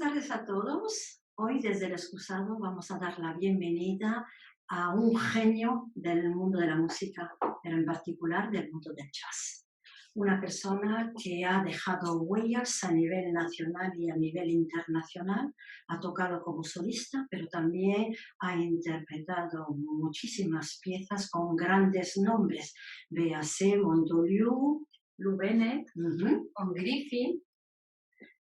tardes a todos. Hoy desde el excusado vamos a dar la bienvenida a un genio del mundo de la música, pero en particular del mundo del jazz. Una persona que ha dejado huellas a nivel nacional y a nivel internacional, ha tocado como solista, pero también ha interpretado muchísimas piezas con grandes nombres. Véase Montoliu, Lou Bennett, con Griffin.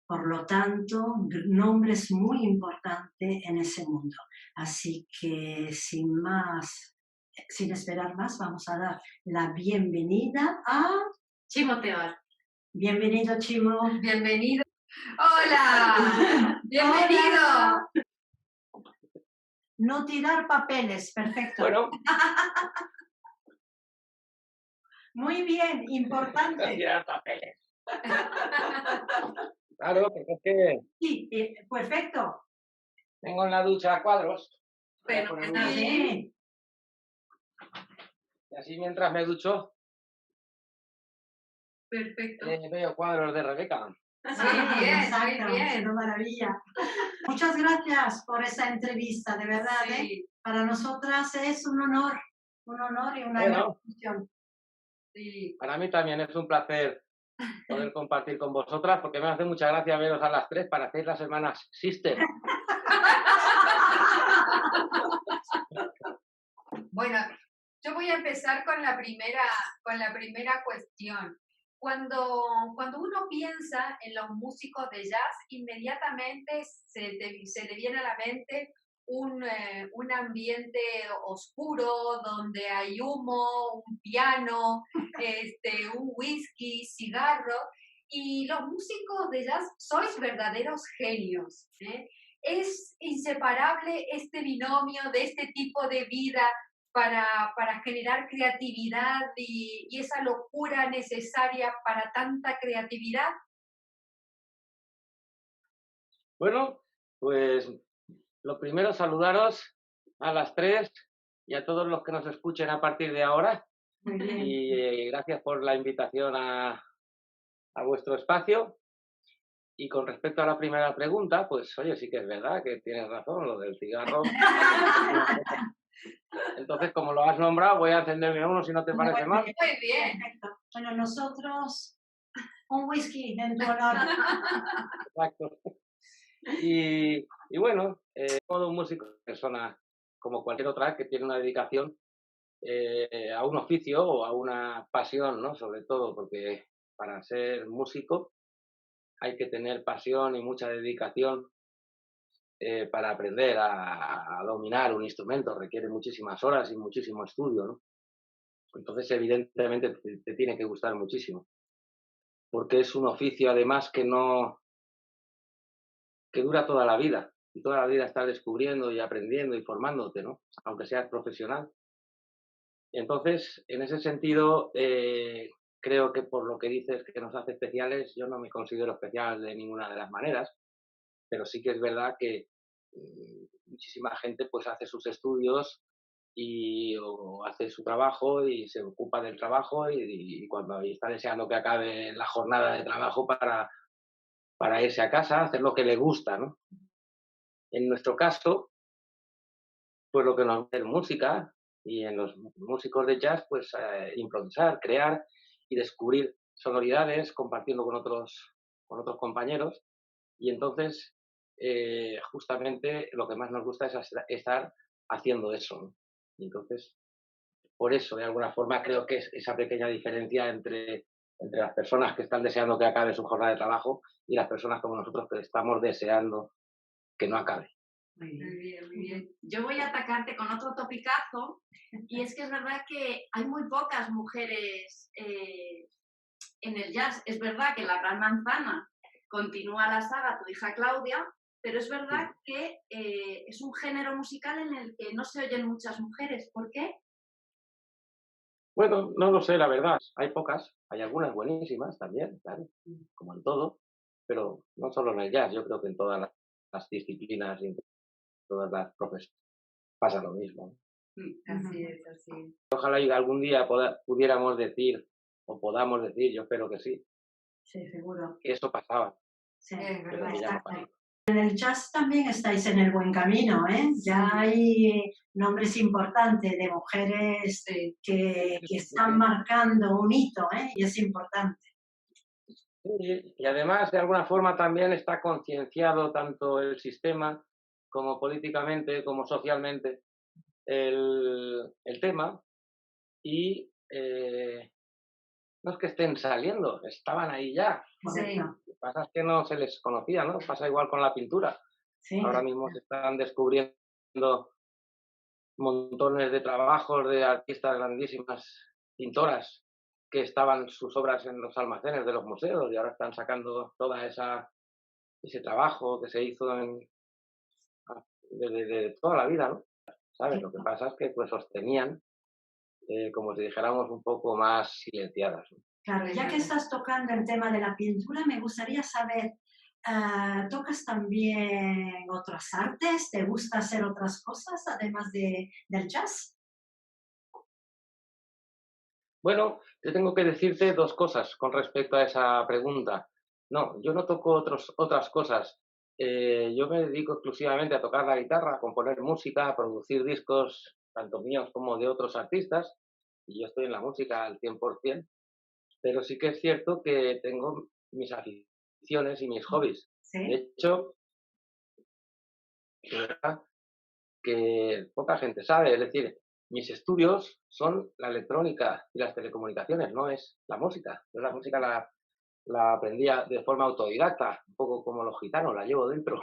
Por lo tanto, nombres muy importantes en ese mundo. Así que sin esperar más, vamos a dar la bienvenida a Chimo Tebar. Bienvenido, Chimo. Bienvenido. ¡Hola! ¡Bienvenido! Hola. No tirar papeles, perfecto. Bueno. Muy bien, importante. No tirar papeles. Claro, porque es que Sí, perfecto. tengo en la ducha a cuadros. Pero Sí. Y así mientras me ducho, perfecto. veo cuadros de Rebeca. Muy bien, Exacto, muy bien. una maravilla. Muchas gracias por esa entrevista, de verdad. Sí, Para nosotras es un honor y una Bueno. gran emoción. sí. Para mí también es un placer poder compartir con vosotras, porque me hace mucha gracia veros a las tres para hacer las hermanas Sister. Bueno, yo voy a empezar con la primera cuestión. Cuando uno piensa en los músicos de jazz, inmediatamente se le viene a la mente un ambiente oscuro donde hay humo, un piano, un whisky, cigarro. Y los músicos de jazz sois verdaderos genios, ¿eh? Es inseparable este binomio de este tipo de vida para generar creatividad y esa locura necesaria para tanta creatividad. Bueno, pues lo primero, saludaros a las tres y a todos los que nos escuchen a partir de ahora. Muy bien. Y gracias por la invitación a vuestro espacio. Y con respecto a la primera pregunta, pues oye, sí que es verdad que tienes razón, lo del cigarro. Entonces, como lo has nombrado, voy a encenderme uno si no te parece mal. Muy bien. Perfecto. Bueno, nosotros un whisky en tu honor. Exacto. Y bueno, todo un músico es una persona como cualquier otra que tiene una dedicación a un oficio o a una pasión, ¿no? Sobre todo, porque para ser músico hay que tener pasión y mucha dedicación para aprender a dominar un instrumento. Requiere muchísimas horas y muchísimo estudio, ¿no? Entonces, evidentemente, te tiene que gustar muchísimo. Porque es un oficio, además, que dura toda la vida. Y toda la vida estás descubriendo y aprendiendo y formándote, ¿no? Aunque seas profesional. Entonces, en ese sentido, creo que por lo que dices que nos hace especiales, yo no me considero especial de ninguna de las maneras, pero sí que es verdad que muchísima gente pues hace sus estudios o hace su trabajo y se ocupa del trabajo y cuando está deseando que acabe la jornada de trabajo para irse a casa, hacer lo que le gusta, ¿no? En nuestro caso, pues lo que nos gusta es música y en los músicos de jazz, pues improvisar, crear y descubrir sonoridades compartiendo con otros compañeros. Y entonces, justamente lo que más nos gusta es estar haciendo eso, ¿no? Y entonces, por eso, de alguna forma, creo que es esa pequeña diferencia entre las personas que están deseando que acabe su jornada de trabajo y las personas como nosotros que estamos deseando que no acabe. Muy Muy bien. bien, muy bien. Yo voy a atacarte con otro topicazo, y es que es verdad que hay muy pocas mujeres en el jazz. Es verdad que en La Gran Manzana continúa la saga Tu hija Claudia, pero es verdad que es un género musical en el que no se oyen muchas mujeres. ¿Por qué? Bueno, no lo sé, la verdad. Hay pocas, hay algunas buenísimas también, claro, como en todo, pero no solo en el jazz, yo creo que en todas las disciplinas y en todas las profesiones pasa lo mismo, ¿no? Así es, así es. Ojalá y algún día pudiéramos decir, o podamos decir, yo espero que sí, Sí, seguro. que eso pasaba, Sí, Es pero verdad, que ya no exacto. pasa. En el jazz también estáis en el buen camino, ¿eh? Ya hay nombres importantes de mujeres que están marcando un hito, ¿eh? Y es importante. Sí, y además, de alguna forma, también está concienciado tanto el sistema como políticamente, como socialmente, el tema. Y no es que estén saliendo, estaban ahí ya. Sí. Correcto. Lo que pasa es que no se les conocía, ¿no? Pasa igual con la pintura. Sí, Ahora mismo se están descubriendo montones de trabajos de artistas grandísimas, pintoras, que estaban sus obras en los almacenes de los museos y ahora están sacando toda ese trabajo que se hizo de toda la vida, ¿no? ¿Sabes? Lo que pasa es que pues sostenían, como si dijéramos, un poco más silenciadas, ¿no? claro, ya que estás tocando el tema de la pintura, me gustaría saber, ¿tocas también otras artes? ¿Te gusta hacer otras cosas además del jazz? Bueno, yo tengo que decirte dos cosas con respecto a esa pregunta. No, yo no toco otras cosas. Yo me dedico exclusivamente a tocar la guitarra, a componer música, a producir discos, tanto míos como de otros artistas, y yo estoy en la música al 100%, pero sí que es cierto que tengo mis aficiones y mis hobbies. De Sí, hecho, de verdad que poca gente sabe, es decir, mis estudios son la electrónica y las telecomunicaciones, no es la música. Yo la música la aprendí de forma autodidacta, un poco como los gitanos, la llevo dentro,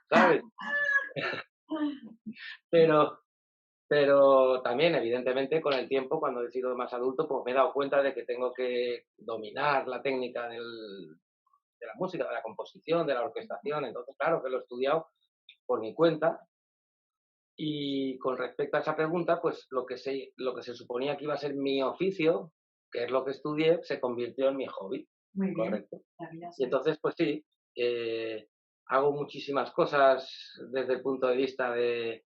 ¿sabes? Pero, pero también, evidentemente, con el tiempo, cuando he sido más adulto, pues me he dado cuenta de que tengo que dominar la técnica de la música, de la composición, de la orquestación. Entonces, claro que lo he estudiado por mi cuenta. Y con respecto a esa pregunta, pues lo que se suponía que iba a ser mi oficio, que es lo que estudié, se convirtió en mi hobby, muy bien, correcto. maravilloso. Y entonces, pues sí, hago muchísimas cosas desde el punto de vista de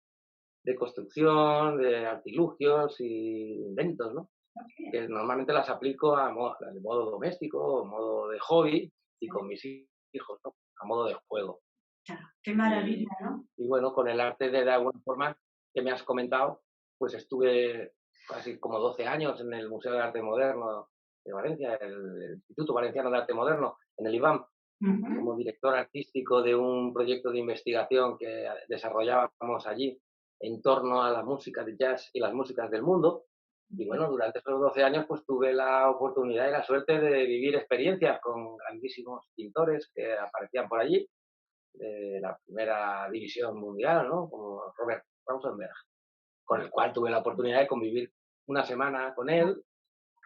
construcción, de artilugios y inventos, ¿no? Ok, Que normalmente las aplico de modo doméstico, modo de hobby y sí, con mis hijos, ¿no? A modo de juego. claro, qué Y, maravilla, ¿no? y bueno, con el arte de alguna forma que me has comentado, pues estuve casi como 12 años en el Museo de Arte Moderno de Valencia, el Instituto Valenciano de Arte Moderno, en el IBAM, Ujú, como director artístico de un proyecto de investigación que desarrollábamos allí en torno a la música de jazz y las músicas del mundo. Y bueno, durante esos 12 años pues tuve la oportunidad y la suerte de vivir experiencias con grandísimos pintores que aparecían por allí, de la primera división mundial, ¿no? Como Robert Rauschenberg, con el cual tuve la oportunidad de convivir una semana con él,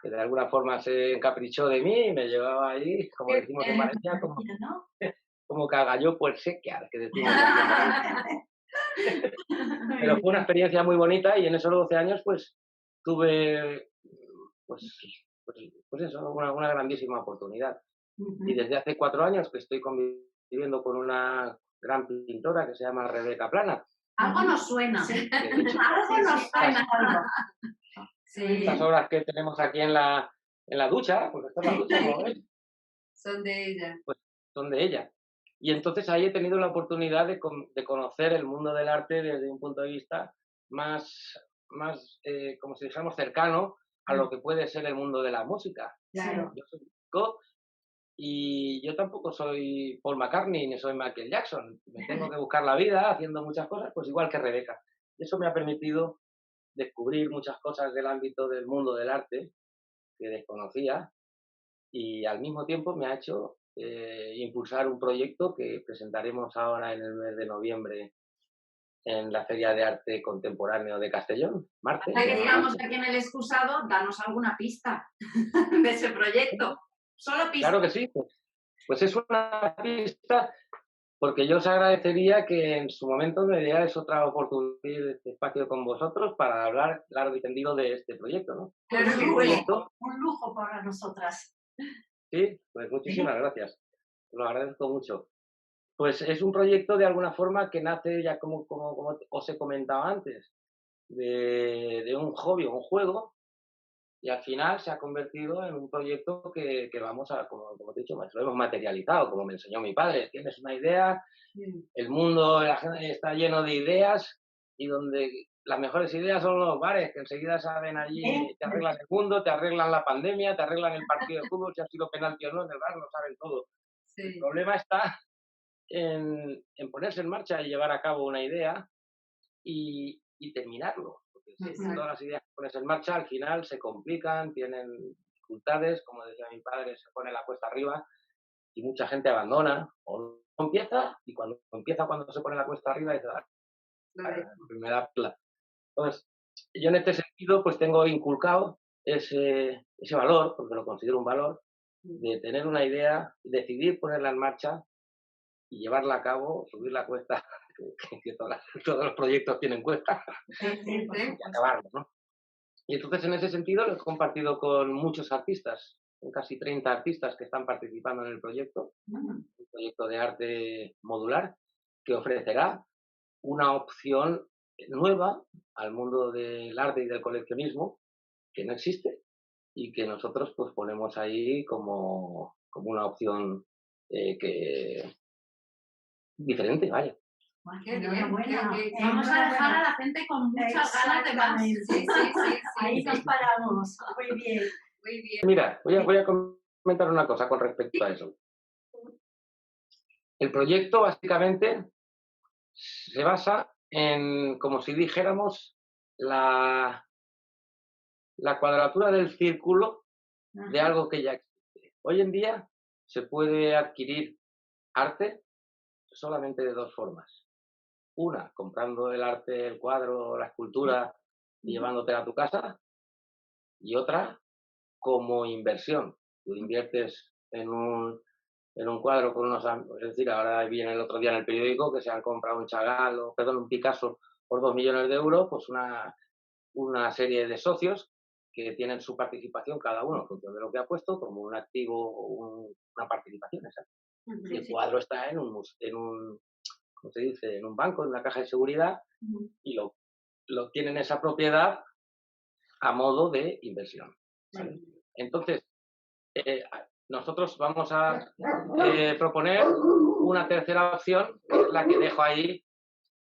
que de alguna forma se encaprichó de mí y me llevaba ahí, como Qué decimos en bien. Valencia, como, maravilla, ¿no? como cagalló por sequear, que decimos aquí en Valencia. Pero Muy fue una bien. experiencia muy bonita y en esos 12 años pues tuve pues, pues eso, una grandísima oportunidad. Y Ujú. desde hace 4 años que estoy conviviendo con una gran pintora que se llama Rebeca Plana. Algo nos suena. Sí, Que de hecho, Algo sí, nos sí, suena. algo. estas Sí, obras que tenemos aquí en la ducha, porque esta es la ducha, como veis, son de ella. pues son de ella. Y entonces ahí he tenido la oportunidad de conocer el mundo del arte desde un punto de vista más, como si dijéramos, cercano a lo que puede ser el mundo de la música. Claro. Yo soy músico y yo tampoco soy Paul McCartney ni soy Michael Jackson. Me tengo que buscar la vida haciendo muchas cosas, pues igual que Rebeca. Eso me ha permitido descubrir muchas cosas del ámbito del mundo del arte que desconocía y al mismo tiempo me ha hecho impulsar un proyecto que presentaremos ahora en el mes de noviembre en la Feria de Arte Contemporáneo de Castellón, Marte, Ya se que llama estamos Marte. aquí en el excusado, danos alguna pista de ese proyecto. Solo pista. Claro que sí, pues es una pista, porque yo os agradecería que en su momento me dierais otra oportunidad de este espacio con vosotros para hablar largo y tendido de este proyecto, ¿no? Claro Es que un sí. proyecto, Un lujo para nosotras. sí, pues muchísimas Sí, gracias, lo agradezco mucho. Pues es un proyecto de alguna forma que nace ya como os he comentado antes, de un hobby o un juego, y al final se ha convertido en un proyecto que vamos a, como te he dicho, pues lo hemos materializado, como me enseñó mi padre. Tienes una idea, el mundo la gente está lleno de ideas y donde las mejores ideas son los bares, que enseguida saben allí, te arreglan el mundo, te arreglan la pandemia, te arreglan el partido de fútbol, si ha sido penalti o no, en el bar lo saben todo. El Sí, problema está en ponerse en marcha y llevar a cabo una idea y terminarlo. Porque si Exacto. todas las ideas que pones en marcha al final se complican, tienen dificultades, como decía mi padre, se pone la cuesta arriba y mucha gente abandona o no empieza y cuando empieza, cuando se pone la cuesta arriba, dice, lo de- me da pla". Entonces, yo en este sentido pues tengo inculcado ese valor, porque lo considero un valor, de tener una idea, decidir ponerla en marcha y llevarla a cabo, subir la cuesta, que todos los proyectos tienen cuesta, Sí, sí, por Sí. y supuesto. acabarlo, ¿no? Y entonces en ese sentido lo he compartido con muchos artistas, con casi 30 artistas que están participando en el proyecto, un proyecto de arte modular que ofrecerá una opción nueva al mundo del arte y del coleccionismo que no existe y que nosotros pues ponemos ahí como una opción que diferente, vaya. Bueno, Qué bien, enhorabuena. Vamos a dejar a Enhorabuena. la gente con muchas ganas de más. Exactamente. Sí, sí, sí, Ahí sí, nos sí. paramos. Muy bien. Muy bien. Mira, voy a comentar una cosa con respecto a eso. El proyecto básicamente se basa en, como si dijéramos, la cuadratura del círculo de Ajá. algo que ya existe. Hoy en día se puede adquirir arte solamente de dos formas. Una, comprando el arte, el cuadro, la escultura y llevándotela a tu casa. Y otra, como inversión. Tú inviertes en un cuadro con unos... Es decir, ahora viene el otro día en el periódico que se han comprado un Chagall, o perdón, un Picasso por 2 millones de euros, pues una serie de socios que tienen su participación cada uno en función de lo que ha puesto como un activo o una participación. Exacto. Y el cuadro está en un, ¿cómo se dice? En un banco, en una caja de seguridad y lo tienen esa propiedad a modo de inversión. ¿Vale? Entonces, nosotros vamos a proponer una tercera opción, que es la que dejo ahí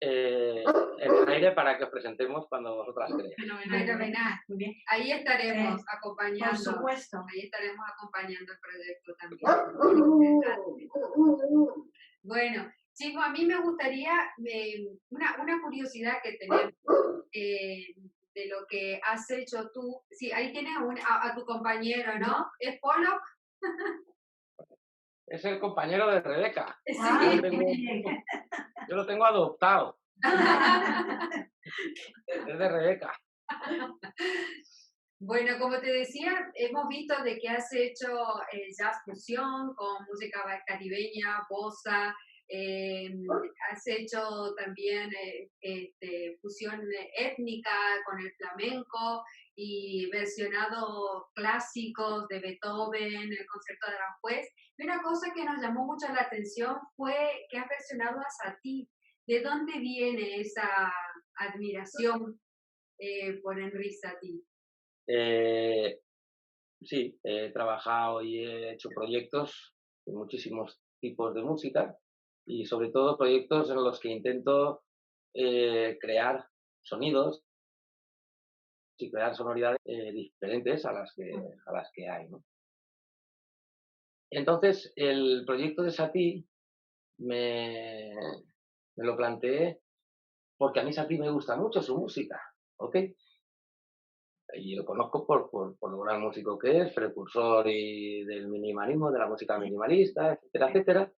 en el aire para que os presentemos cuando vosotras queráis. Fenomenal. Muy bien. Ahí estaremos Por acompañando. supuesto. Ahí estaremos acompañando el proyecto también. Bueno, chicos, a mí me gustaría una curiosidad que tenemos de lo que has hecho tú. Sí, ahí tienes a tu compañero, ¿no? ¿Es Polo? Es el compañero de Rebeca. Ah, Yo, muy bien. yo lo tengo adoptado. Es de Rebeca. Bueno, como te decía, hemos visto de que has hecho jazz fusión con música caribeña, bossa, has hecho también fusión étnica con el flamenco y versionado clásicos de Beethoven, el concierto de Aranjuez. Y una cosa que nos llamó mucho la atención fue que has versionado a Satie. ¿De dónde viene esa admiración por Henri Satie? Sí, he trabajado y he hecho proyectos de muchísimos tipos de música y sobre todo proyectos en los que intento crear sonidos y crear sonoridades diferentes a las que hay, ¿no? Entonces, el proyecto de Satie me lo planteé porque a mí Satie me gusta mucho su música, ¿ok? Y lo conozco por lo gran músico que es, precursor del minimalismo, de la música minimalista, etcétera, etcétera.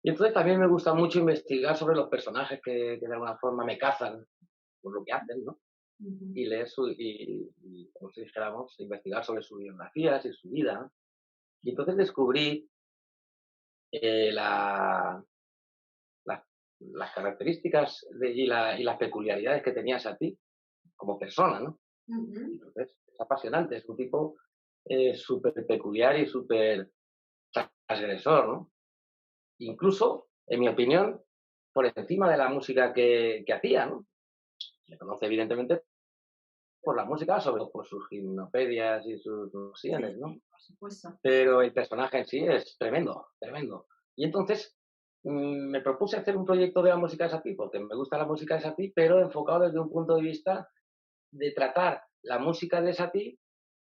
Y entonces también me gusta mucho investigar sobre los personajes que de alguna forma me cazan por lo que hacen, ¿no? Y leer como si dijéramos, investigar sobre sus biografías y su vida, ¿no? Y entonces descubrí la, las características y las peculiaridades que tenía Satie como persona, ¿no? Entonces, es apasionante, es un tipo súper peculiar y súper transgresor, ¿no? Incluso, en mi opinión, por encima de la música que hacía, ¿no? Se conoce evidentemente por la música, sobre todo por sus gimnopedias y sus nociones, ¿no? Por supuesto. Pero el personaje en sí es tremendo, tremendo. Y entonces, me propuse hacer un proyecto de la música de Satie, porque me gusta la música de Satie, pero enfocado desde un punto de vista de tratar la música de Satie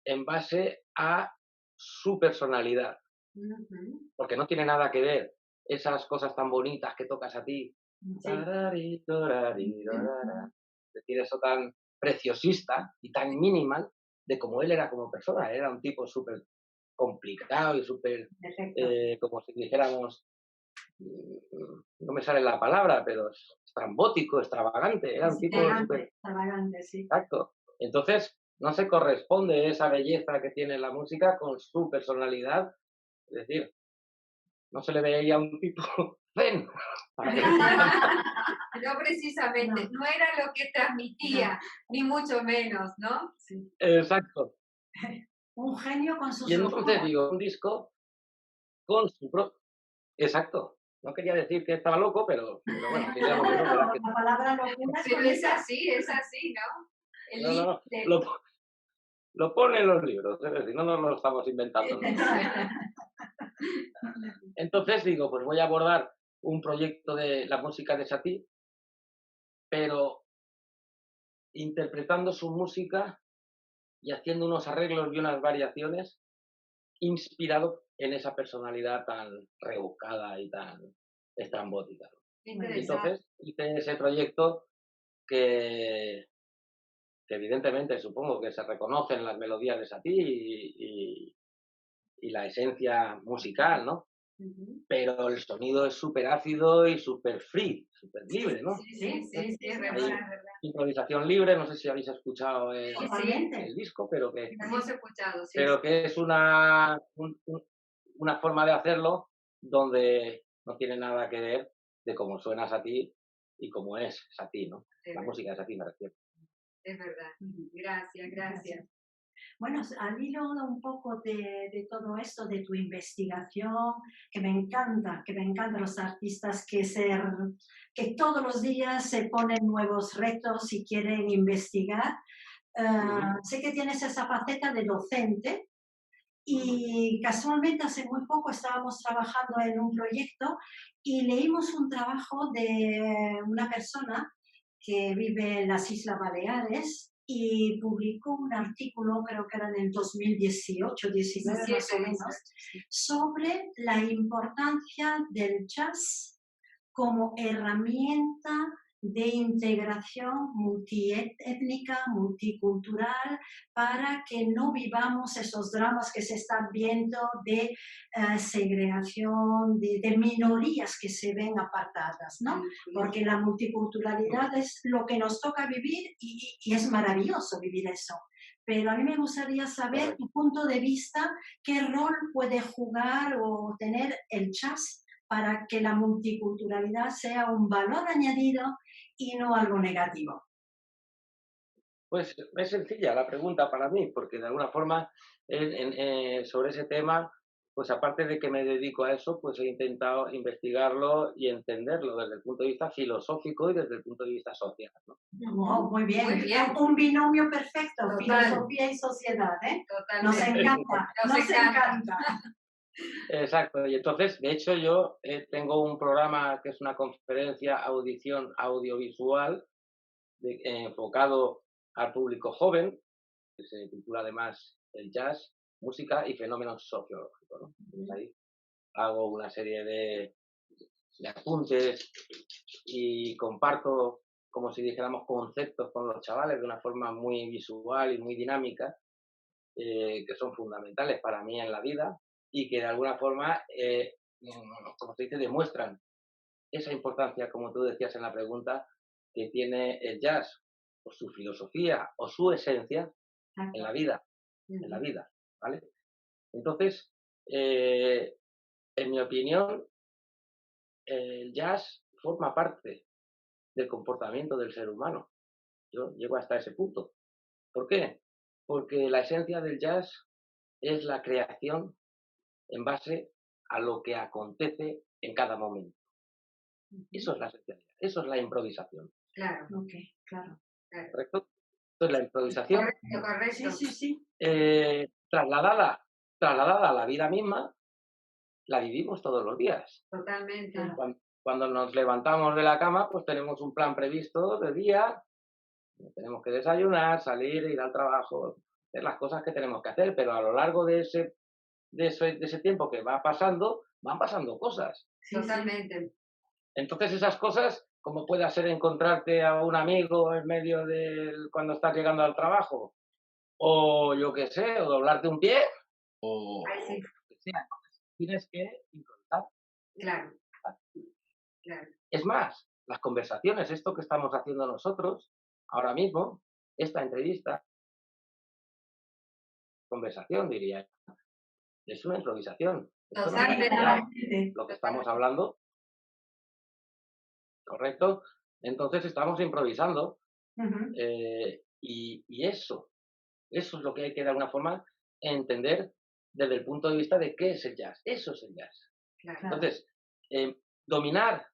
en base a su personalidad, Ujú. porque no tiene nada que ver esas cosas tan bonitas que tocas a ti. Sí. Es decir, eso tan preciosista y tan minimal de como él era como persona. Era un tipo súper complicado y súper, Perfecto. como si dijéramos, no me sale la palabra, pero estrambótico, extravagante. Era un tipo súper Extravagante, sí. exacto. Entonces, no se corresponde esa belleza que tiene la música con su personalidad. Es decir, no se le veía un tipo zen. Para que me entiendan. No precisamente, No. no era lo que transmitía, ni mucho menos, ¿no? Sí. Exacto. Un genio con sus Y entonces locuras. digo, un disco con su propio... Exacto. No quería decir que estaba loco, pero bueno, diríamos eso, Bueno, ¿verdad? Que la palabra locura es Pero bonita. es así, ¿no? El no, no, límite. lo pone en los libros, es decir, no nos lo estamos inventando nosotros. Entonces digo, pues voy a abordar un proyecto de la música de Satie, pero interpretando su música y haciendo unos arreglos y unas variaciones inspirado en esa personalidad tan rebuscada y tan estrambótica. Qué Y interesante. entonces hice ese proyecto que, que evidentemente supongo que se reconocen las melodías de Satie y la esencia musical, ¿no? Ujú. Pero el sonido es súper ácido y súper free, súper libre, ¿no? Sí, es verdad, Hay es verdad. improvisación libre, no sé si habéis escuchado Sí, Totalmente. el disco, pero que hemos escuchado, sí. es una forma de hacerlo donde no tiene nada que ver de cómo suena Satie y cómo es Satie, ¿no? Es La verdad, música de Satie me refiero. es verdad. Ujú. Gracias, gracias. Bueno, al hilo un poco de todo esto, de tu investigación, que me encantan los artistas que todos los días se ponen nuevos retos y quieren investigar. Sé que tienes esa faceta de docente y casualmente hace muy poco estábamos trabajando en un proyecto y leímos un trabajo de una persona que vive en las Islas Baleares y publicó un artículo, creo que era en el 2018-19 más o 17, menos, 18. sobre la importancia del jazz como herramienta de integración multiétnica, multicultural, para que no vivamos esos dramas que se están viendo de segregación, de minorías que se ven apartadas, ¿no? Porque la multiculturalidad es lo que nos toca vivir y es maravilloso vivir eso. Pero a mí me gustaría saber tu punto de vista, qué rol puede jugar o tener el jazz para que la multiculturalidad sea un valor añadido y no algo negativo. Pues es sencilla la pregunta para mí, porque de alguna forma sobre ese tema, pues aparte de que me dedico a eso, pues he intentado investigarlo y entenderlo desde el punto de vista filosófico y desde el punto de vista social, ¿no? Oh, muy bien. Muy bien. Un binomio perfecto, Total. filosofía y sociedad, ¿eh? Nos Totalmente. encanta, nos encanta. Exacto, y entonces, de hecho, yo tengo un programa que es una conferencia audición audiovisual enfocado al público joven, que se titula además el jazz, música y fenómenos sociológicos, ¿no? Entonces ahí hago una serie de apuntes y comparto, como si dijéramos, conceptos con los chavales de una forma muy visual y muy dinámica, que son fundamentales para mí en la vida y que de alguna forma, como se dice, demuestran esa importancia, como tú decías en la pregunta, que tiene el jazz, o su filosofía, o su esencia en la vida, ¿vale? Entonces, en mi opinión, el jazz forma parte del comportamiento del ser humano. Yo llego hasta ese punto. ¿Por qué? Porque la esencia del jazz es la creación en base a lo que acontece en cada momento. Eso es la esencialidad, eso es la improvisación. Claro. Ok, claro. ¿Correcto? Entonces, la improvisación Correcto. Sí. trasladada a la vida misma la vivimos todos los días. Totalmente. Claro. Cuando nos levantamos de la cama, pues tenemos un plan previsto de día, tenemos que desayunar, salir, ir al trabajo, hacer las cosas que tenemos que hacer, pero a lo largo de ese tiempo que va pasando, van pasando cosas. Sí, Totalmente. Entonces esas cosas, como pueda ser encontrarte a un amigo en medio cuando estás llegando al trabajo, o yo qué sé, o doblarte un pie, o Ay, sí, lo que sea, tienes que improvisar. claro, claro. Es más, las conversaciones, esto que estamos haciendo nosotros, ahora mismo, esta entrevista, conversación diría, es una improvisación. Esto no está Totalmente. preparado. Totalmente. Lo que estamos hablando, ¿correcto? Entonces estamos improvisando Ujú. y eso es lo que hay que de alguna forma entender desde el punto de vista de qué es el jazz. Eso es el jazz. Claro. Claro. Entonces, dominar,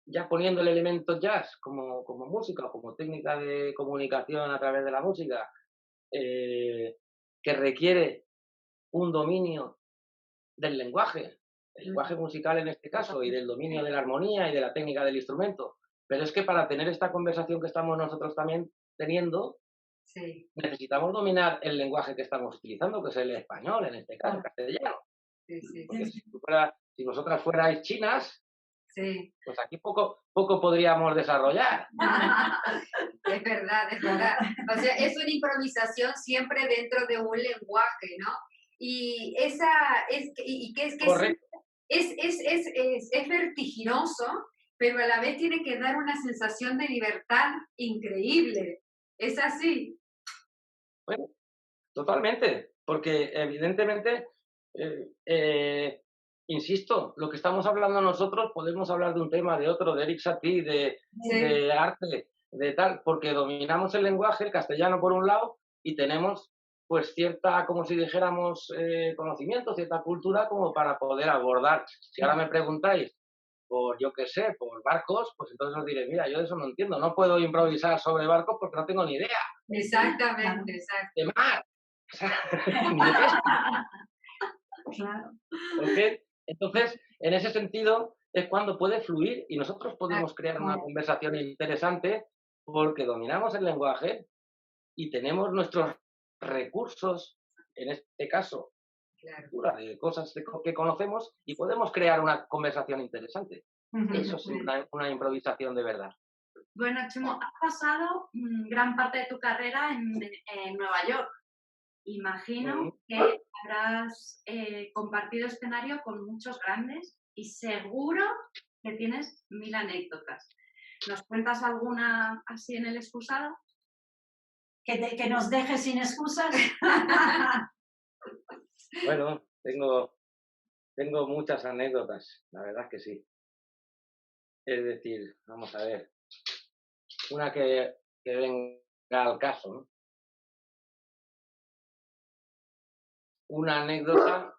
ya poniendo el elemento jazz como música o como técnica de comunicación a través de la música, que requiere un dominio del lenguaje, el lenguaje musical en este caso, y del dominio de la armonía y de la técnica del instrumento. Pero es que para tener esta conversación que estamos nosotros también teniendo, Sí, necesitamos dominar el lenguaje que estamos utilizando, que es el español, en este caso, el castellano. sí, sí, Porque sí. si vosotras fuerais chinas, Sí. pues aquí poco podríamos desarrollar. Es verdad, es verdad. O sea, es una improvisación siempre dentro de un lenguaje, ¿no? Y esa y que Correcto. es vertiginoso, pero a la vez tiene que dar una sensación de libertad increíble. Es así. Bueno, totalmente, porque evidentemente, insisto, lo que estamos hablando nosotros podemos hablar de un tema, de otro, de Eric Satie, Sí, de arte, de tal, porque dominamos el lenguaje, el castellano por un lado, y tenemos pues cierta, como si dijéramos, conocimiento, cierta cultura como para poder abordar. Si ahora me preguntáis por, yo qué sé, por barcos, pues entonces os diré, mira, yo de eso no entiendo, no puedo improvisar sobre barcos porque no tengo ni idea exactamente, exacto. de mar, o sea, ni de pesca. Claro. ¿Ok? Entonces, en ese sentido, es cuando puede fluir y nosotros podemos crear una conversación interesante porque dominamos el lenguaje y tenemos nuestros recursos, en este caso, Claro. de cosas que conocemos y podemos crear una conversación interesante. Ujú. Eso es una improvisación de verdad. Bueno, Chimo, has pasado gran parte de tu carrera en Nueva York. Imagino que habrás compartido escenario con muchos grandes y seguro que tienes 1000 anécdotas. ¿Nos cuentas alguna así en el excusado? Que nos deje sin excusas. Bueno, tengo muchas anécdotas, la verdad es que sí. Es decir, vamos a ver, una que venga al caso, ¿no? Una anécdota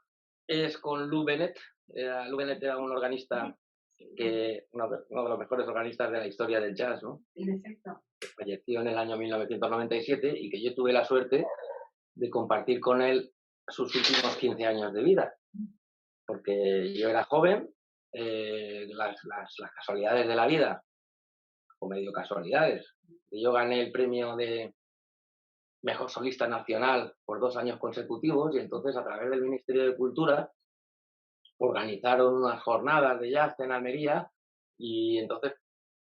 es con Lou Bennett. Lou Bennett era un organista, uno de los mejores organistas de la historia del jazz, ¿no? En efecto. Que falleció en el año 1997 y que yo tuve la suerte de compartir con él sus últimos 15 años de vida. Porque yo era joven, las casualidades de la vida, o medio casualidades. Yo gané el premio de mejor solista nacional por 2 años consecutivos y entonces a través del Ministerio de Cultura organizaron unas jornadas de jazz en Almería y entonces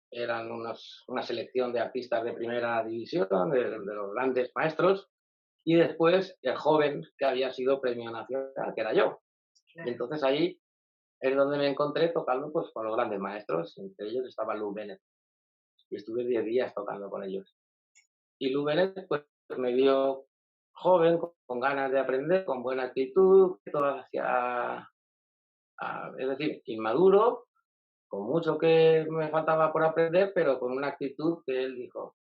eran una selección de artistas de primera división, de los grandes maestros, y después el joven que había sido premio nacional, que era yo. Y entonces ahí es donde me encontré tocando pues, con los grandes maestros, entre ellos estaba Lou Bennett. Y estuve 10 días tocando con ellos. Y Lou Bennett pues, me vio joven, con ganas de aprender, con buena actitud, todo hacia, es decir, inmaduro, con mucho que me faltaba por aprender, pero con una actitud que él dijo,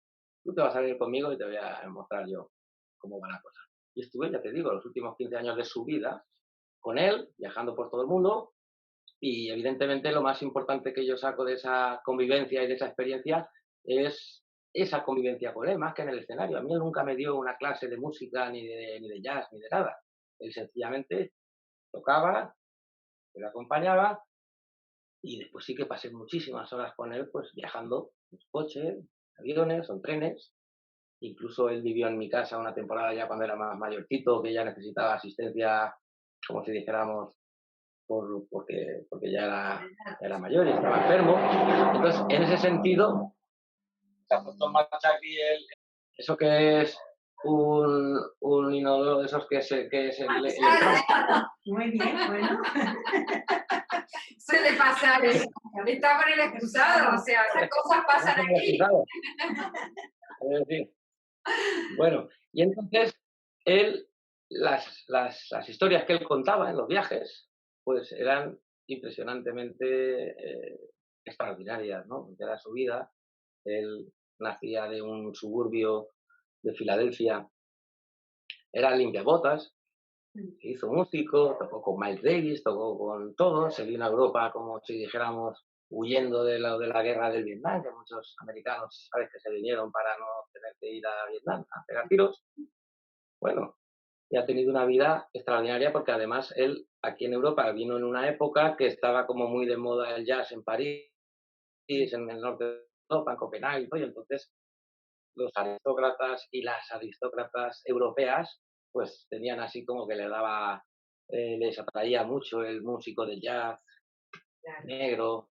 tú te vas a venir conmigo y te voy a mostrar yo cómo va la cosa. Y estuve, ya te digo, los últimos 15 años de su vida con él, viajando por todo el mundo, y evidentemente lo más importante que yo saco de esa convivencia y de esa experiencia es esa convivencia con él, más que en el escenario. A mí él nunca me dio una clase de música, ni de jazz, ni de nada. Él sencillamente tocaba, que le acompañaba, y después sí que pasé muchísimas horas con él, pues viajando en coche, aviones o en trenes. Incluso él vivió en mi casa una temporada ya cuando era más mayorcito, que ya necesitaba asistencia, como si dijéramos, porque ya era mayor y estaba enfermo. Entonces, en ese sentido, se ha puesto en marcha aquí eso que es un inodoro de esos que es el Muy bien, bueno. Suele pasar eso. Está por el excusado, o sea, esas cosas pasan aquí. Es decir, bueno, y entonces él, las historias que él contaba en los viajes, pues eran impresionantemente extraordinarias, ¿no? Era su vida. Él nacía de un suburbio de Filadelfia, era limpiabotas, se hizo músico, tocó con Miles Davis, tocó con todos, se vino a Europa como si dijéramos huyendo de la guerra del Vietnam, que muchos americanos sabes que se vinieron para no tener que ir a Vietnam a pegar tiros. Bueno, y ha tenido una vida extraordinaria porque además él aquí en Europa vino en una época que estaba como muy de moda el jazz en París, en el norte de Europa, en Copenhague y todo, y entonces los aristócratas y las aristócratas europeas pues tenían así como que les atraía mucho el músico de jazz, negro,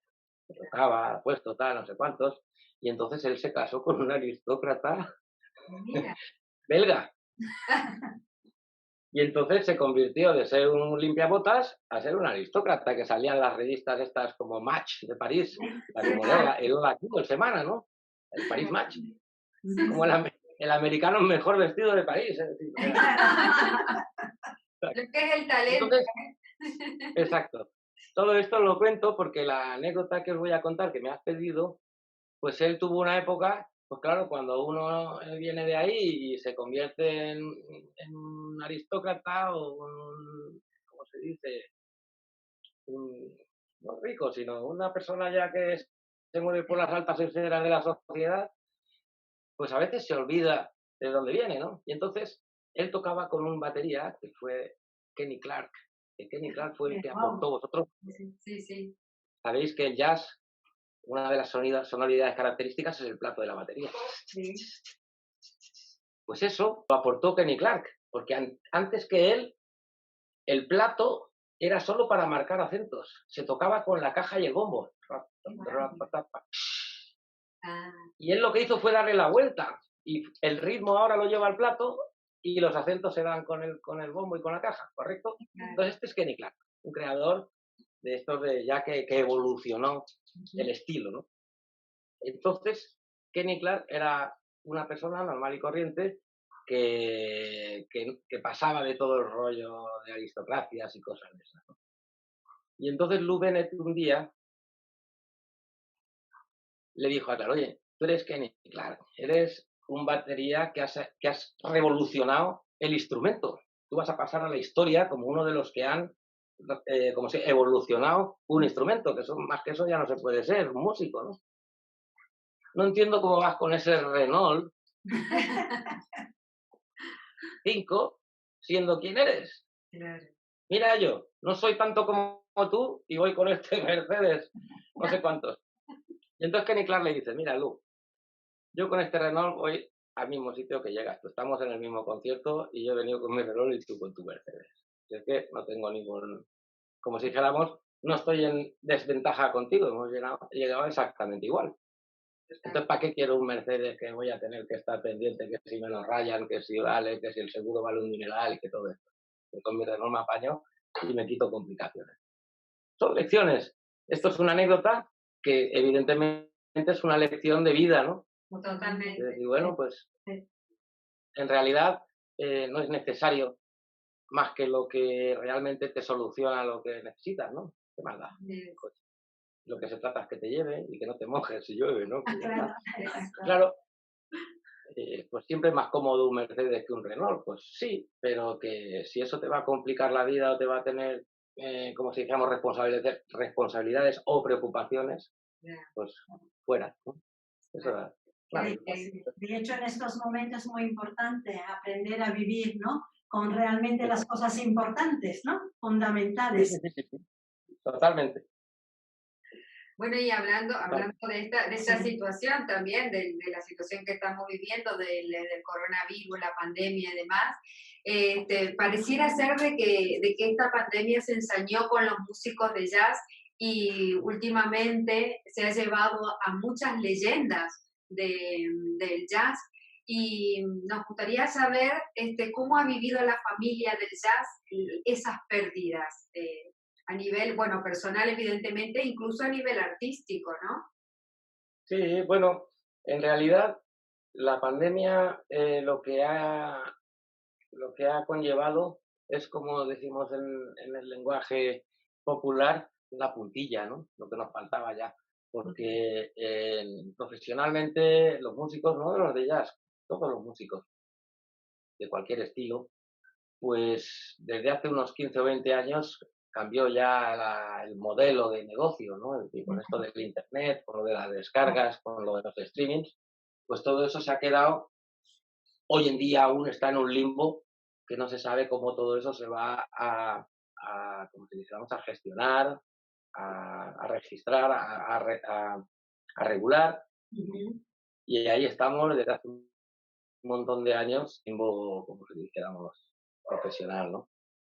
que tocaba, puesto tal, no sé cuántos, y entonces él se casó con una aristócrata belga. Y entonces se convirtió de ser un limpiabotas a ser un aristócrata, que salían las revistas estas como Match de París, el Hola Club, el Semana, ¿no? El París Match. Como el americano mejor vestido de París. Es decir, Lo que es el talento. entonces, exacto. Todo esto lo cuento porque la anécdota que os voy a contar, que me has pedido, pues él tuvo una época, pues claro, cuando uno viene de ahí y se convierte en un aristócrata o ¿cómo se dice? No rico, sino una persona ya que se mueve por las altas esferas de la sociedad, pues a veces se olvida de dónde viene, ¿no? Y entonces él tocaba con un batería que fue Kenny Clarke, que Kenny Clarke fue el que aportó. Vosotros Sí. sabéis que el jazz, una de las sonoridades características es el plato de la batería. Sí. Pues eso lo aportó Kenny Clarke, porque antes que él, el plato era solo para marcar acentos. Se tocaba con la caja y el bombo. Y él lo que hizo fue darle la vuelta. Y el ritmo ahora lo lleva al plato y los acentos se dan con el bombo y con la caja, ¿correcto? Entonces este es Kenny Clarke, un creador de estos ya que evolucionó el estilo, ¿no? Entonces, Kenny Clarke era una persona normal y corriente que pasaba de todo el rollo de aristocracias y cosas de esas, ¿no? Y entonces Lou Bennett un día le dijo a Clarke, oye, tú eres Kenny Clarke, eres un batería que has revolucionado el instrumento. Tú vas a pasar a la historia como uno de los que han evolucionado un instrumento, que más que eso ya no se puede ser, un músico, ¿no? No entiendo cómo vas con ese Renault 5 siendo quien eres. Claro. Mira yo, no soy tanto como tú y voy con este Mercedes, no sé cuántos. Y entonces Kenny Clarke le dice, mira Lu, yo con este Renault voy al mismo sitio que llegas. Tú estamos en el mismo concierto y yo he venido con mi Renault y tú con tu Mercedes. Es que no tengo ningún... Como si dijéramos, no estoy en desventaja contigo, hemos llegado exactamente igual. Entonces, ¿para qué quiero un Mercedes que voy a tener que estar pendiente, que si me lo rayan, que si vale, que si el seguro vale un dineral y que todo esto? Yo con mi Renault me apaño y me quito complicaciones. Son lecciones. Esto es una anécdota que evidentemente es una lección de vida, ¿no? Totalmente. Es decir, bueno, pues en realidad no es necesario más que lo que realmente te soluciona lo que necesitas, ¿no? ¿Qué más da? Pues, lo que se trata es que te lleve y que no te mojes si llueve, ¿no? Claro, pues siempre es más cómodo un Mercedes que un Renault, pues sí, pero que si eso te va a complicar la vida o te va a tener, como si dijéramos, responsabilidades o preocupaciones, pues fuera, ¿no? Eso da. Claro. De hecho, en estos momentos es muy importante aprender a vivir, ¿no? Con realmente las cosas importantes, ¿no? Fundamentales. totalmente. Bueno, y hablando de esta Sí. situación también, de la situación que estamos viviendo, del coronavirus, la pandemia y demás, pareciera ser de que esta pandemia se ensañó con los músicos de jazz y últimamente se ha llevado a muchas leyendas del jazz. Y nos gustaría saber cómo ha vivido la familia del jazz esas pérdidas. A nivel, bueno, personal, evidentemente, incluso a nivel artístico, ¿no? Sí, bueno, en realidad la pandemia lo que ha conllevado es, como decimos en el lenguaje popular, la puntilla, ¿no? Lo que nos faltaba ya. Porque profesionalmente los músicos, no los de jazz, todos los músicos de cualquier estilo, pues desde hace unos 15 o 20 años cambió ya el modelo de negocio, ¿no? Es decir, con esto del internet, con lo de las descargas, con lo de los streamings, pues todo eso se ha quedado, hoy en día aún está en un limbo que no se sabe cómo todo eso se va como se dice, vamos a gestionar, a registrar, a regular, Ujú. y ahí estamos desde hace un montón de años, limbo, como si dijéramos, profesional, ¿no?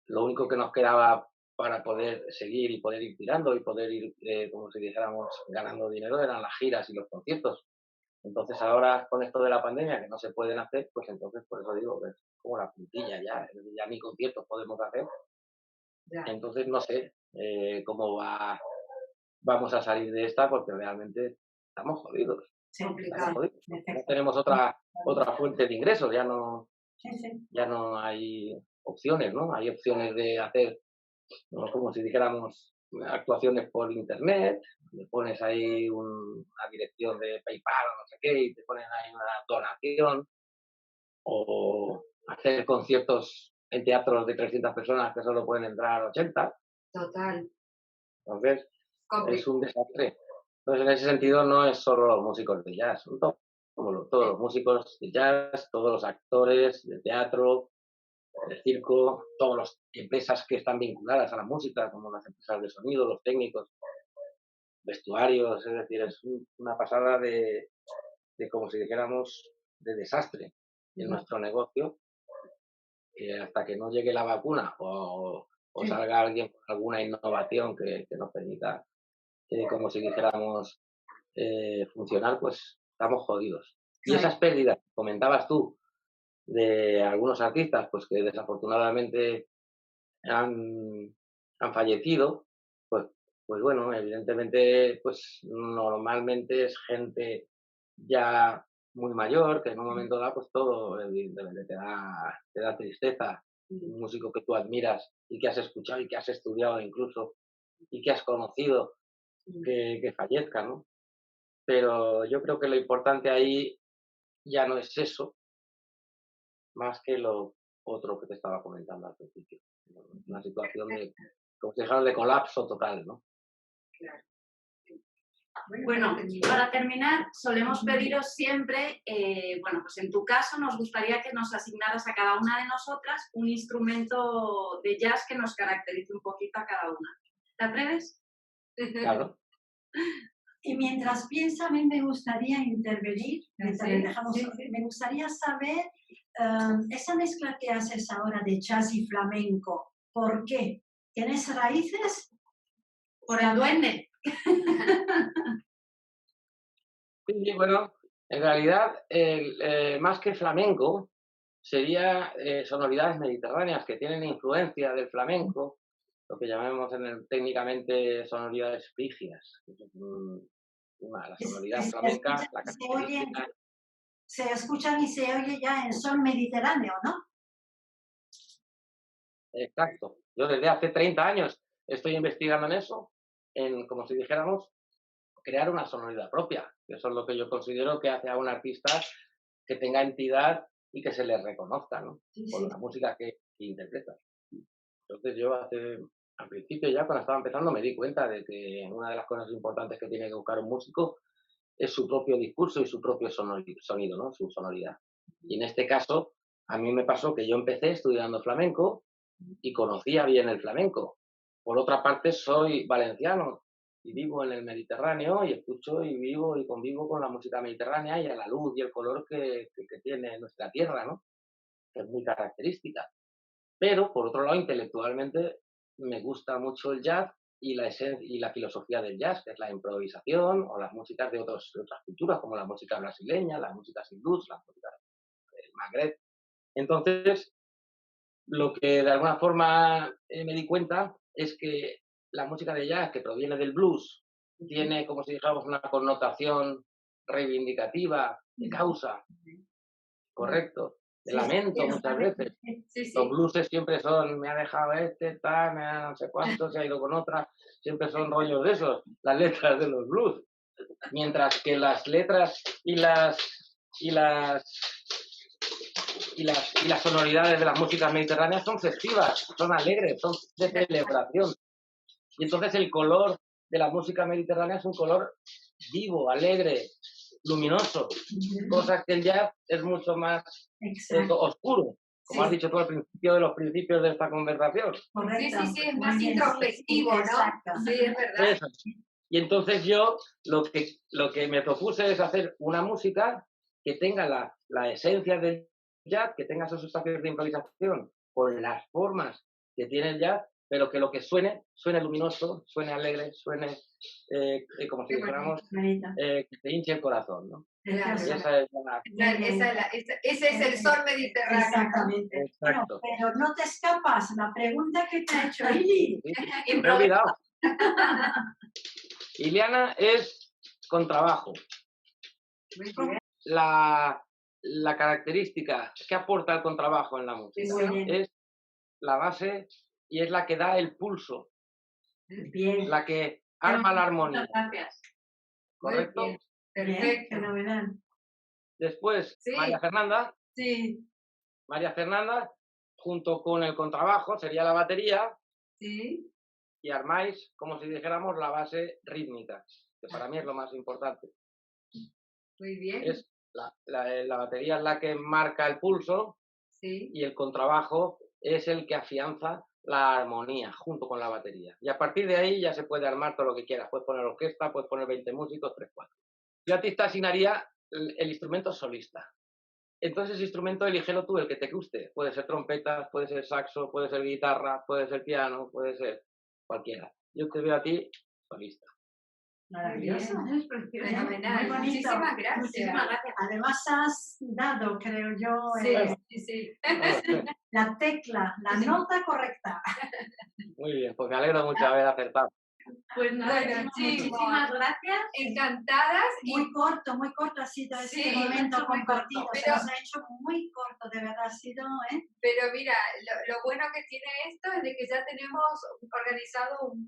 Lo único que nos quedaba para poder seguir y poder ir tirando y poder ir, como si dijéramos, ganando dinero eran las giras y los conciertos. Entonces ahora con esto de la pandemia que no se pueden hacer, pues entonces por eso digo, es como la puntilla ya, es decir, ya ni conciertos podemos hacer. Ya, Entonces no sé cómo vamos a salir de esta porque realmente estamos jodidos, Sí, estamos complicado. jodidos. de No efecto. tenemos otra fuente de ingresos, Sí, sí. ya no hay opciones, ¿no? Hay opciones de hacer, ¿no? Como si dijéramos, actuaciones por internet, le pones ahí una dirección de PayPal o no sé qué, y te ponen ahí una donación, o hacer conciertos en teatros de 300 personas que solo pueden entrar 80. Total, Entonces, es complicado. un desastre. Entonces, en ese sentido, no es solo los músicos de jazz, son todos los músicos de jazz, todos los actores de teatro, el circo, todas las empresas que están vinculadas a la música, como las empresas de sonido, los técnicos, vestuarios, es decir, es una pasada como si dijéramos, de desastre en nuestro negocio, que hasta que no llegue la vacuna o Sí. salga alguien con alguna innovación que nos permita, como si dijéramos, funcionar, pues estamos jodidos. Y Claro. esas pérdidas que comentabas tú de algunos artistas, pues que desafortunadamente han, han fallecido, pues, pues bueno, evidentemente, pues normalmente es gente ya muy mayor, que en un momento dado, pues todo evidentemente te da tristeza. Un músico que tú admiras y que has escuchado y que has estudiado incluso y que has conocido que fallezca, ¿no? Pero yo creo que lo importante ahí ya no es eso, más que lo otro que te estaba comentando al principio. Una situación de, como si dijéramos, de colapso total, ¿no? Claro. Bueno, para terminar, solemos pediros siempre, bueno, pues en tu caso nos gustaría que nos asignaras a cada una de nosotras un instrumento de jazz que nos caracterice un poquito a cada una. ¿Te atreves? Claro. Y mientras piensa, a mí me gustaría intervenir, mientras Sí, le dejamos, sí, sí. me gustaría saber esa mezcla que haces ahora de jazz y flamenco, ¿por qué? ¿Tienes raíces? Por el duende. Sí, bueno, en realidad, más que flamenco, sería sonoridades mediterráneas que tienen influencia del flamenco, lo que llamamos técnicamente sonoridades frigias. Que es la Que sonoridad se flamenca, escuchan la y se oyen, característica. se escuchan y se oye ya en son mediterráneo, ¿no? Exacto. Yo desde hace 30 años estoy investigando en eso, en, como si dijéramos, crear una sonoridad propia. Eso es lo que yo considero que hace a un artista que tenga entidad y que se le reconozca, ¿no? Sí, Por sí. la música que interpreta. Entonces yo al principio ya cuando estaba empezando me di cuenta de que una de las cosas importantes que tiene que buscar un músico es su propio discurso y su propio sonido, ¿no? Su sonoridad. Y en este caso, a mí me pasó que yo empecé estudiando flamenco y conocía bien el flamenco. Por otra parte, soy valenciano y vivo en el Mediterráneo y escucho y vivo y convivo con la música mediterránea y a la luz y el color que tiene nuestra tierra, ¿no? Que es muy característica. Pero, por otro lado, intelectualmente me gusta mucho el jazz y la filosofía del jazz, que es la improvisación o las músicas de otras culturas, como la música brasileña, las músicas hindús, las músicas del Magreb. Entonces, lo que de alguna forma me di cuenta es que la música de jazz, que proviene del blues, tiene, como si dijéramos, una connotación reivindicativa, de causa, correcto, de lamento muchas veces. Sí, Los blueses siempre son, me ha dejado este, tal, me ha no sé cuánto, se ha ido con otra, siempre son rollos de esos, las letras de los blues. Mientras que las letras y las sonoridades de las músicas mediterráneas son festivas, son alegres, son de celebración. Y entonces el color de la música mediterránea es un color vivo, alegre, luminoso, cosa que el jazz es mucho más oscuro, como has dicho tú al principio de los principios de esta conversación. Correcto. Sí, es más introspectivo, ¿no? Exacto. Sí, es verdad. Eso. Y entonces yo lo que me propuse es hacer una música que tenga la esencia del jazz, que tenga esos espacios de improvisación con las formas que tiene el jazz, pero que lo que suene luminoso, suene alegre, suene como si dijéramos que te hinche el corazón, ¿no? Claro. Y esa es Ese es el sol mediterráneo. Exactamente. Exacto. Bueno, pero no te escapas, la pregunta que te ha hecho Ili. Me he olvidado. Iliana es contrabajo. Muy bien. La característica que aporta el contrabajo en la música Muy bien. es la base y es la que da el pulso, Bien. la que arma la armonía. Muchas gracias. ¿Correcto? Muy bien. Bien, Perfecto. fenomenal. Después, Sí. María Fernanda, junto con el contrabajo, sería la batería, Sí. y armáis, como si dijéramos, la base rítmica, que para mí es lo más importante. Muy bien. Es la batería es la que marca el pulso Sí. y el contrabajo es el que afianza la armonía junto con la batería. Y a partir de ahí ya se puede armar todo lo que quieras. Puedes poner orquesta, puedes poner 20 músicos, 3, 4. Yo a ti te asignaría el instrumento solista. Entonces ese instrumento elígelo tú, el que te guste. Puede ser trompetas, puede ser saxo, puede ser guitarra, puede ser piano, puede ser cualquiera. Yo te veo a ti solista. Maravilloso. Muy fenomenal. Muy bonito. Muchísimas gracias. Muchísimas gracias. Además has dado, creo yo, Sí. la tecla, la nota correcta. Muy bien, pues me alegro mucho de haber acertado. Pues nada, Bueno, chicos, muchísimas gracias. encantadas y Muy corto ha sido este Sí, momento muy compartido. corto, Se pero- nos ha hecho muy corto, de verdad ha sido, pero mira, lo bueno que tiene esto es de que ya tenemos organizado un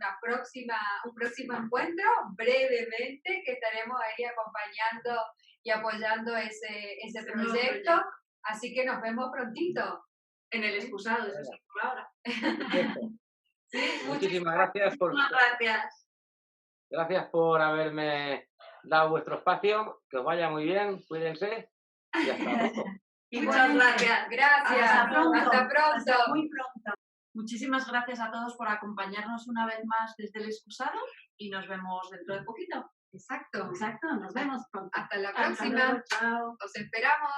próximo encuentro brevemente que estaremos ahí acompañando y apoyando ese nuevo proyecto. Así que nos vemos prontito. En el excusado, eso es por ahora. Sí, Muchísimas gracias Muchísimas gracias. por haberme dado vuestro espacio. Que os vaya muy bien, cuídense y hasta pronto. Muchas gracias. Gracias. Hasta pronto. Hasta pronto. Hasta muy pronto. Muchísimas gracias a todos por acompañarnos una vez más desde el excusado y nos vemos dentro de poquito. Exacto. Exacto, nos vemos pronto. Hasta la Hasta próxima. luego, chao. Los esperamos.